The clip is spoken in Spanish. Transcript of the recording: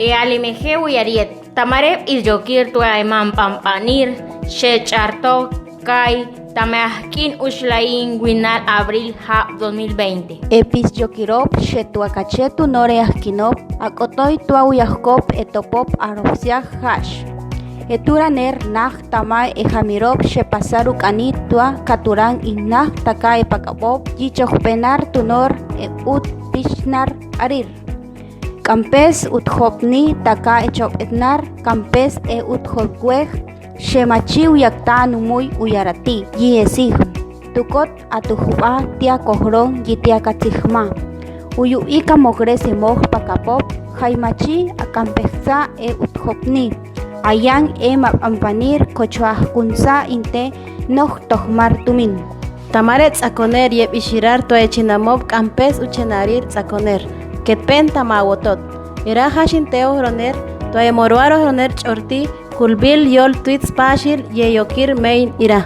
Alimeje uyariet. Tamare iljokir tuaiman pampanir. Shecharto kai. Tameahkin ushlain Winal abril ha 2020. Epis yokirop shetuakachetu nore askinop. Akotoy tuauyahkop etopop aropsiah hash. Eturaner nah tamay ejamirop shepasaruk anitua katuran innah takai pakapop yichokpenar tunor ut pishnar arir. Campes uthopni taka echop etnar campes uthopkweh shemachiw yakta numuy uyarati yiesig tukot atujuba tia kohron yitia katzihma uyuika mogrese moj pakapop jaimachi akampesa uthopni ayang mapampanir kochoahkunsa inte noh tohmar tumin. Tamare tzakoner yeb ishirar toechinamob campes uchenarir tzakoner ketpen tamawotot ira hashinteo roner toemoroaro roner chorti kulbil yol tweets pashil yeyokir main ira.